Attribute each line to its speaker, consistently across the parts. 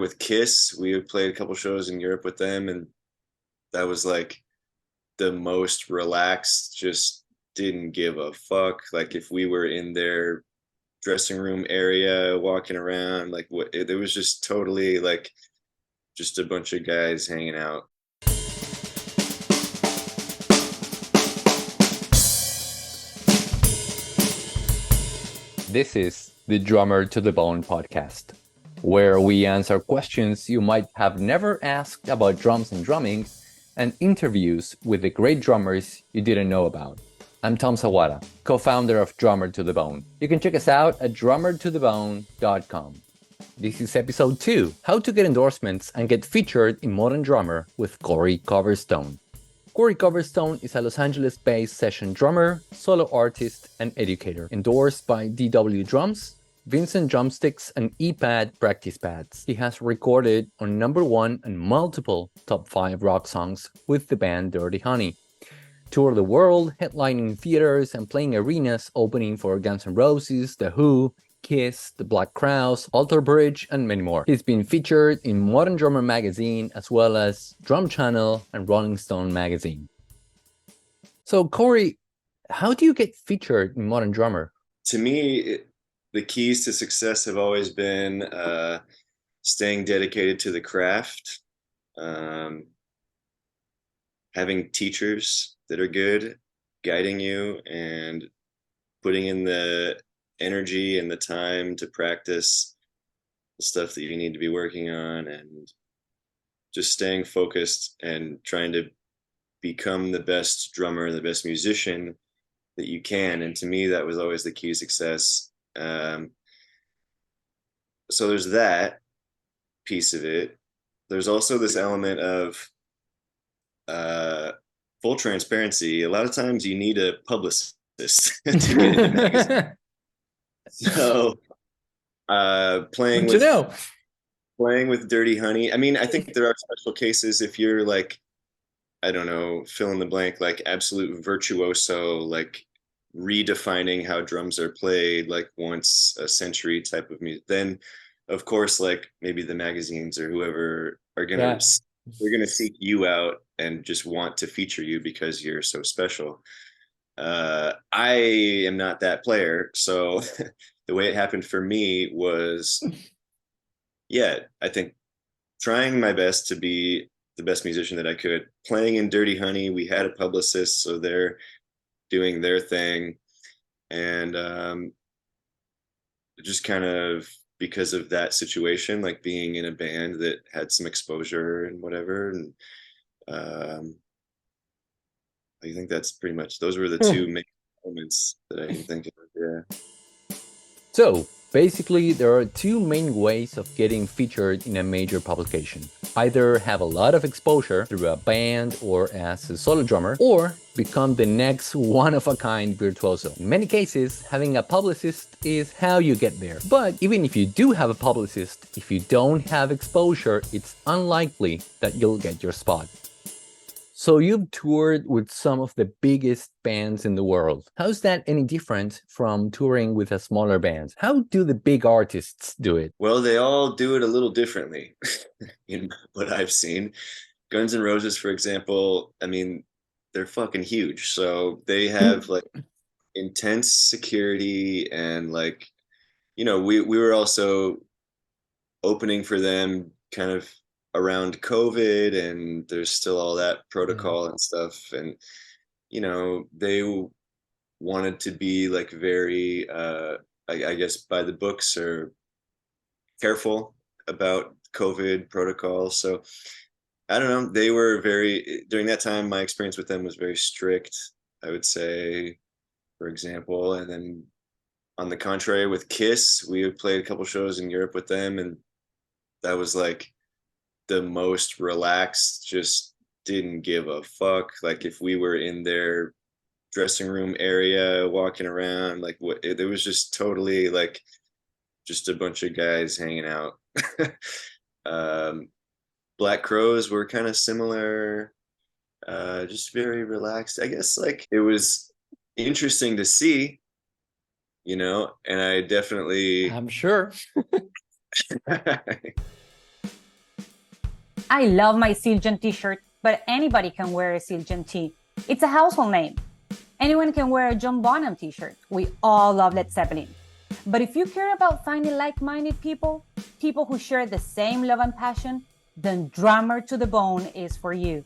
Speaker 1: with Kiss, we had played a couple shows in Europe with them, and that was like the most relaxed, just didn't give a fuck. Like if we were in their dressing room area walking around, like what it was just totally like just a bunch of guys hanging out.
Speaker 2: This is the Drummer to the Bone podcast, where we answer questions you might have never asked about drums and drumming, and interviews with the great drummers you didn't know about. I'm Tom Sawada, co-founder of Drummer to the Bone. You can check us out at drummertothebone.com. This is episode 2, how to get endorsements and get featured in Modern Drummer with Corey Coverstone. Corey Coverstone is a Los Angeles-based session drummer, solo artist, and educator, endorsed by DW Drums, Wincent drumsticks, and E-pad practice pads. He has recorded on number 1 and multiple top 5 rock songs with the band Dirty Honey. Toured the world, headlining theaters and playing arenas, opening for Guns N' Roses, The Who, Kiss, The Black Crowes, Alter Bridge, and many more. He's been featured in Modern Drummer magazine as well as Drum Channel and Rolling Stone magazine. So Corey, how do you get featured in Modern Drummer?
Speaker 1: To me, the keys to success have always been staying dedicated to the craft, having teachers that are good, guiding you, and putting in the energy and the time to practice the stuff that you need to be working on, and just staying focused and trying to become the best drummer and the best musician that you can. And to me, that was always the key to success. So there's that piece of it. There's also this element of full transparency. A lot of times you need a publicist to get in the magazine. So playing with Dirty Honey. I mean, I think there are special cases if you're like, I don't know, fill in the blank, like absolute virtuoso, like redefining how drums are played, like once a century type of music. Then, of course, like maybe the magazines or whoever are they're gonna seek you out and just want to feature you because you're so special. I am not that player, so the way it happened for me was, I think trying my best to be the best musician that I could. Playing in Dirty Honey, we had a publicist, so they're doing their thing, and just kind of because of that situation, like being in a band that had some exposure and whatever, and I think that's pretty much, those were the two main moments that I can think of. Yeah.
Speaker 2: So, basically, there are 2 main ways of getting featured in a major publication. Either have a lot of exposure through a band or as a solo drummer, or become the next one-of-a-kind virtuoso. In many cases, having a publicist is how you get there. But even if you do have a publicist, if you don't have exposure, it's unlikely that you'll get your spot. So you've toured with some of the biggest bands in the world. How's that any different from touring with a smaller band? How do the big artists do it?
Speaker 1: Well, they all do it a little differently in what I've seen. Guns N' Roses, for example, I mean, they're fucking huge. So they have like intense security, and like, we were also opening for them kind of around COVID, and there's still all that protocol and stuff. And, they wanted to be like very, I guess, by the books or careful about COVID protocol. So I don't know. They were during that time, my experience with them was very strict, I would say, for example. And then on the contrary, with Kiss, we had played a couple shows in Europe with them, and that was like the most relaxed, just didn't give a fuck. Like if we were in their dressing room area walking around, like it was just totally like just a bunch of guys hanging out. Black Crowes were kind of similar, just very relaxed. I guess like it was interesting to see, and I definitely
Speaker 2: I'm sure.
Speaker 3: I love my Siljan t-shirt, but anybody can wear a Siljan tee. It's a household name. Anyone can wear a John Bonham t-shirt. We all love Led Zeppelin. But if you care about finding like-minded people, people who share the same love and passion, then Drummer to the Bone is for you.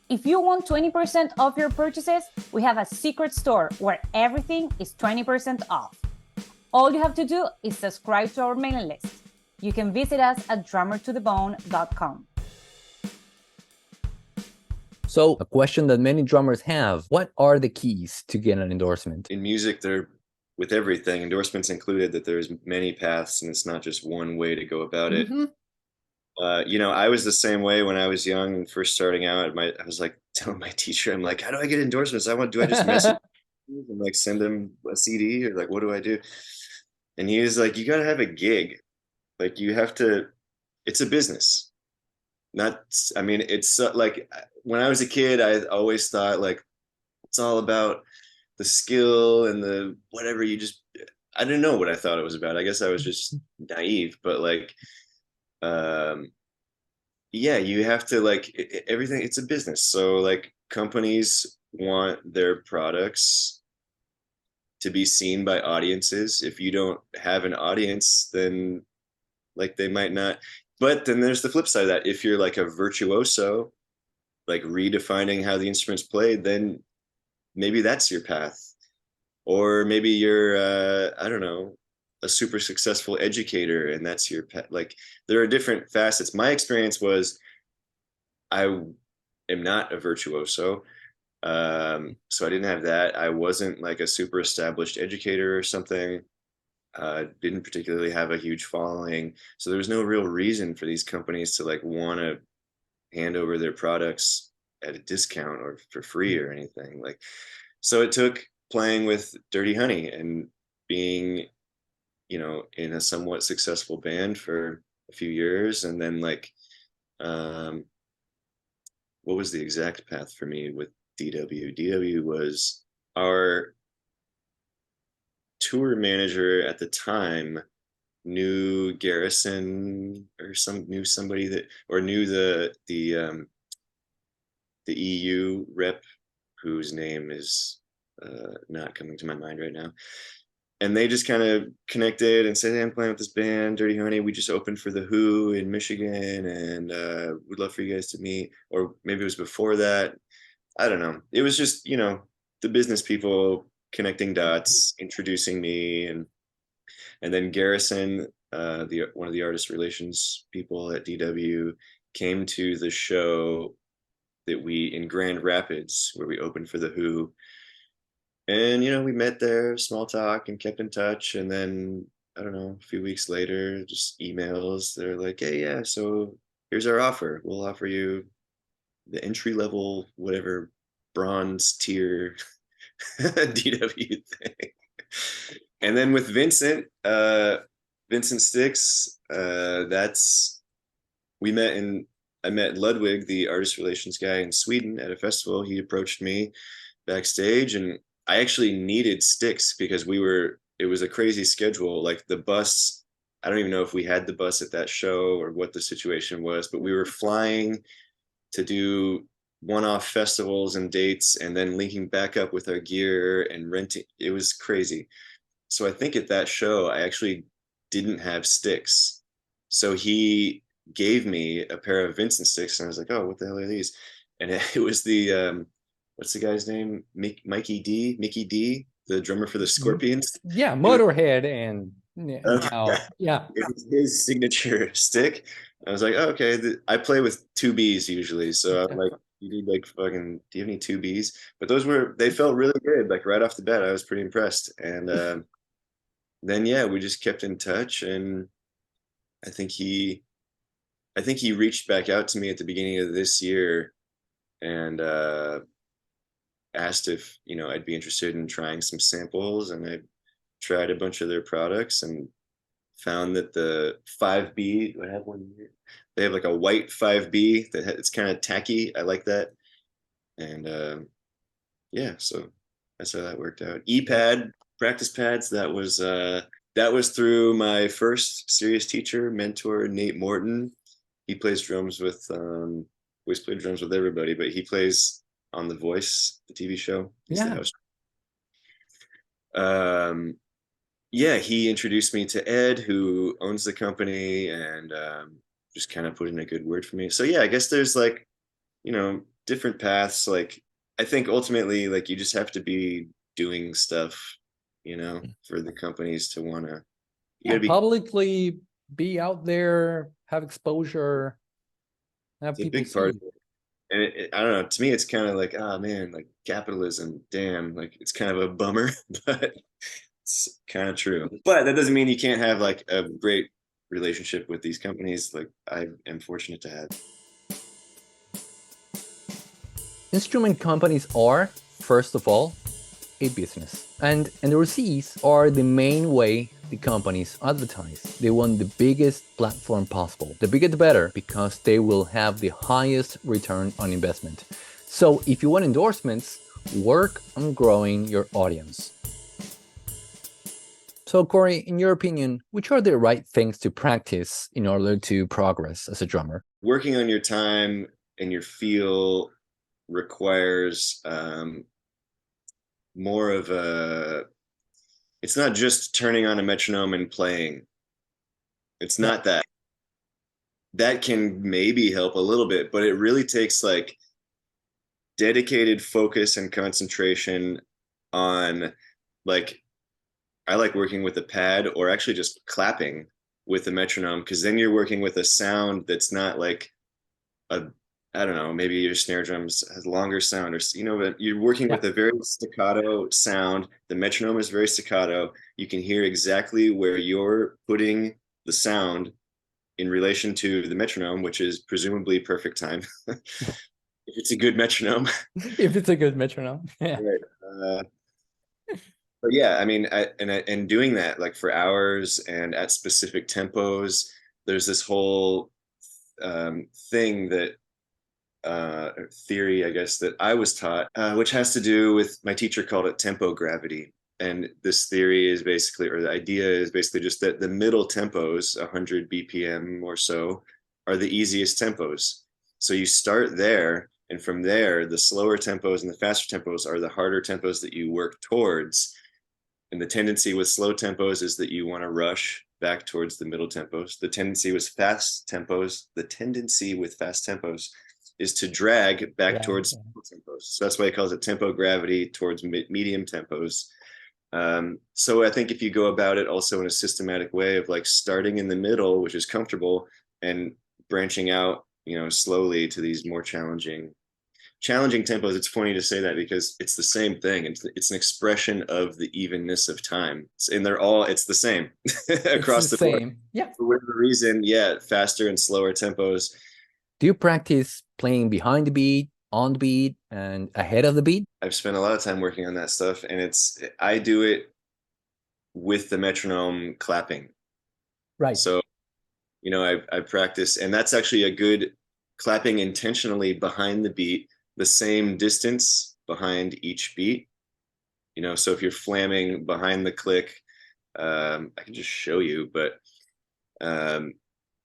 Speaker 3: If you want 20% off your purchases, we have a secret store where everything is 20% off. All you have to do is subscribe to our mailing list. You can visit us at drummertothebone.com.
Speaker 2: So, a question that many drummers have, what are the keys to get an endorsement?
Speaker 1: In music, they're with everything, endorsements included, that there's many paths and it's not just one way to go about it. I was the same way when I was young and first starting out. I was like telling my teacher, I'm like, how do I get endorsements? Do I just message and like send them a CD, or like, what do I do? And he was like, you got to have a gig. Like you have to, it's a business. Not, I mean, it's like when I was a kid, I always thought like it's all about the skill and the whatever. I didn't know what I thought it was about. I guess I was just naive, but like, yeah, you have to like everything. It's a business. So like companies want their products to be seen by audiences. If you don't have an audience, then like they might not. But then there's the flip side of that. If you're like a virtuoso, like redefining how the instrument's played, then maybe that's your path. Or maybe you're I don't know, a super successful educator and that's your path. Like there are different facets. My experience was I am not a virtuoso. So I didn't have that. I wasn't like a super established educator or something. Didn't particularly have a huge following. So there was no real reason for these companies to like want to hand over their products at a discount or for free or anything. Like, so it took playing with Dirty Honey and being, in a somewhat successful band for a few years. And then like, what was the exact path for me with DW? DW was our tour manager at the time knew Garrison or knew somebody that, or knew the EU rep whose name is not coming to my mind right now. And they just kind of connected and said, hey, I'm playing with this band, Dirty Honey. We just opened for The Who in Michigan and we'd love for you guys to meet. Or maybe it was before that. I don't know. It was just, the business people connecting dots, introducing me. And then Garrison, one of the artist relations people at DW, came to the show that in Grand Rapids, where we opened for The Who. And, we met there, small talk, and kept in touch. And then, I don't know, a few weeks later, just emails. They're like, hey, yeah, so here's our offer. We'll offer you the entry level, whatever, bronze tier DW thing. And then with Wincent Sticks, I met Ludwig, the artist relations guy in Sweden at a festival. He approached me backstage and I actually needed sticks because it was a crazy schedule. Like the bus, I don't even know if we had the bus at that show or what the situation was, but we were flying to do one-off festivals and dates and then linking back up with our gear and renting. It was crazy. So I think at that show, I actually didn't have sticks. So he gave me a pair of Wincent sticks and I was like, oh, what the hell are these? And it was the, what's the guy's name? Mickey D, the drummer for the Scorpions.
Speaker 2: Yeah, Motorhead and yeah.
Speaker 1: It was his signature stick. I was like, oh, okay. I play with two Bs usually. So I'm like, you need like fucking, do you have any two Bs? But they felt really good. Like right off the bat, I was pretty impressed. And then, yeah, we just kept in touch. And I think he reached back out to me at the beginning of this year and asked if I'd be interested in trying some samples, and I tried a bunch of their products and found that the 5B, I have one here. They have like a white 5B it's kind of tacky. I like that. And yeah, so that's how that worked out. E-pad practice pads. That was through my first serious teacher, mentor, Nate Morton. He plays drums with always played drums with everybody, but he plays on The Voice, the TV show. He's the host. Yeah, he introduced me to Ed, who owns the company, and just kind of put in a good word for me. So yeah, I guess there's like, you know, different paths. Like, I think ultimately, like, you just have to be doing stuff, you know, for the companies to want to.
Speaker 2: Yeah, publicly be out there, have exposure, have
Speaker 1: it's a
Speaker 2: people
Speaker 1: big part
Speaker 2: see.
Speaker 1: of it. And I don't know, to me, it's kind of like, oh man, like capitalism, damn, like it's kind of a bummer, but it's kind of true. But that doesn't mean you can't have like a great relationship with these companies. Like I am fortunate to have.
Speaker 2: Instrument companies are, first of all, a business. And endorsees are the main way the companies advertise. They want the biggest platform possible. The bigger the better, because they will have the highest return on investment. So if you want endorsements, work on growing your audience. So Corey, in your opinion, which are the right things to practice in order to progress as a drummer?
Speaker 1: Working on your time and your feel requires more of a, it's not just turning on a metronome and playing. It's not that. That can maybe help a little bit, but it really takes like dedicated focus and concentration on, like, I like working with a pad or actually just clapping with a metronome, because then you're working with a sound that's not like a, I don't know, maybe your snare drums has longer sound, or, you know, but you're working with a very staccato sound. The metronome is very staccato. You can hear exactly where you're putting the sound in relation to the metronome, which is presumably perfect time. If it's a good metronome.
Speaker 2: If it's a good metronome. Yeah.
Speaker 1: Right. But yeah, I mean, and doing that like for hours and at specific tempos, there's this whole thing that theory, I guess, that I was taught, which has to do with, my teacher called it tempo gravity. And this theory is basically, or the idea is basically just that the middle tempos, 100 BPM or so, are the easiest tempos. So you start there, and from there, the slower tempos and the faster tempos are the harder tempos that you work towards. And the tendency with slow tempos is that you want to rush back towards the middle tempos. The tendency with fast tempos is to drag back towards tempos. So that's why he calls it tempo gravity, towards medium tempos. So I think if you go about it also in a systematic way of like starting in the middle, which is comfortable, and branching out, you know, slowly to these more challenging tempos. It's funny to say that because it's the same thing. It's an expression of the evenness of time, and it's the same across the board.
Speaker 2: Same. Yeah.
Speaker 1: For whatever reason, yeah, faster and slower tempos.
Speaker 2: Do you practice playing behind the beat, on the beat, and ahead of the beat?
Speaker 1: I've spent a lot of time working on that stuff, and I do it with the metronome clapping.
Speaker 2: Right.
Speaker 1: So, you know, I practice, and that's actually a good clapping intentionally behind the beat, the same distance behind each beat. You know, so if you're flamming behind the click, I can just show you, but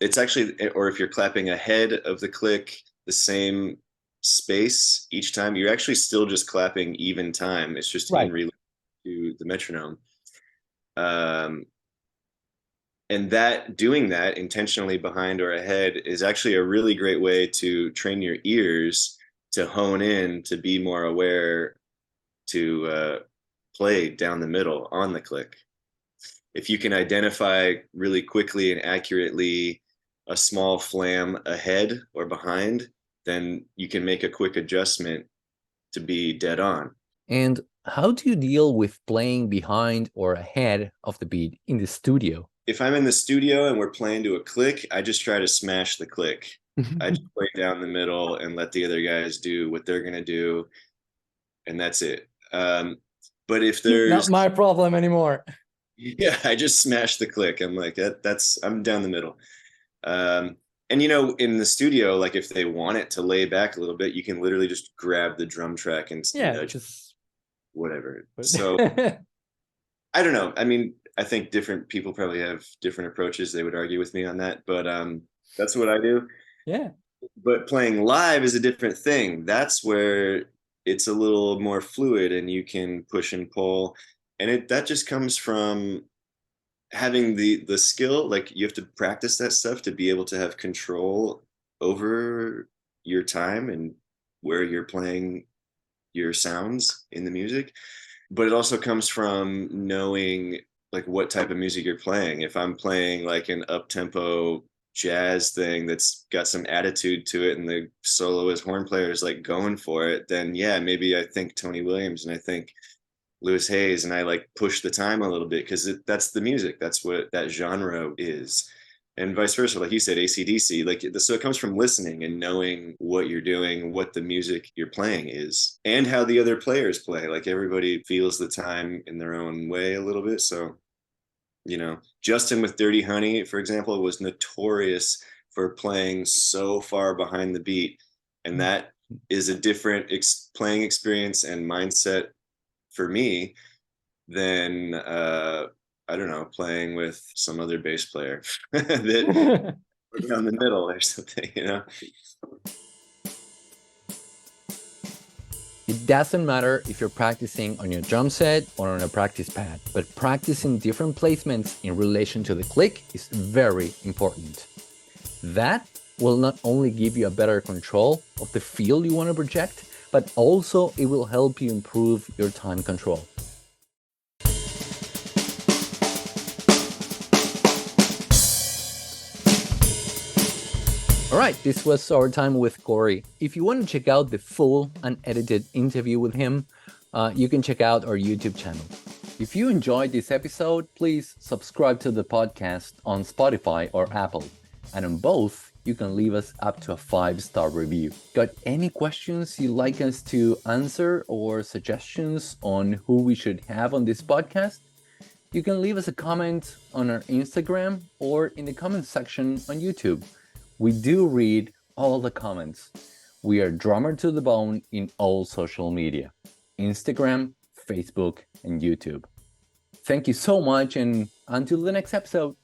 Speaker 1: it's actually, or if you're clapping ahead of the click, the same space each time, you're actually still just clapping even time. It's just in relation to the metronome. And doing that intentionally behind or ahead is actually a really great way to train your ears to hone in, to be more aware, to play down the middle on the click. If you can identify really quickly and accurately a small flam ahead or behind, then you can make a quick adjustment to be dead on.
Speaker 2: And how do you deal with playing behind or ahead of the beat in the studio?
Speaker 1: If I'm in the studio and we're playing to a click, I just try to smash the click. I just play down the middle and let the other guys do what they're going to do. And that's it. But if there's
Speaker 2: not my problem anymore.
Speaker 1: Yeah, I just smash the click. I'm like, I'm down the middle. And you know, in the studio, like if they want it to lay back a little bit, you can literally just grab the drum track and
Speaker 2: just
Speaker 1: whatever. So I don't know. I mean, I think different people probably have different approaches. They would argue with me on that, but that's what I do.
Speaker 2: Yeah.
Speaker 1: But playing live is a different thing. That's where it's a little more fluid and you can push and pull. And that just comes from having the skill. Like you have to practice that stuff to be able to have control over your time and where you're playing your sounds in the music. But it also comes from knowing like what type of music you're playing. If I'm playing like an up tempo jazz thing that's got some attitude to it and the soloist horn player is like going for it, then yeah, maybe I think Tony Williams and I think Lewis Hayes and I like push the time a little bit because that's the music. That's what that genre is. And vice versa, like you said, AC/DC, like so it comes from listening and knowing what you're doing, what the music you're playing is, and how the other players play. Like everybody feels the time in their own way a little bit. So, Justin with Dirty Honey, for example, was notorious for playing so far behind the beat. And that is a different playing experience and mindset for me than I don't know, playing with some other bass player that down the middle or something.
Speaker 2: It doesn't matter if you're practicing on your drum set or on a practice pad, but practicing different placements in relation to the click is very important. That will not only give you a better control of the feel you want to project, but also it will help you improve your time control. All right, this was our time with Corey. If you want to check out the full unedited interview with him, you can check out our YouTube channel. If you enjoyed this episode, please subscribe to the podcast on Spotify or Apple. And on both, you can leave us up to a 5-star review. Got any questions you'd like us to answer or suggestions on who we should have on this podcast? You can leave us a comment on our Instagram or in the comment section on YouTube. We do read all the comments. We are Drummer to the Bone in all social media, Instagram, Facebook, and YouTube. Thank you so much, and until the next episode.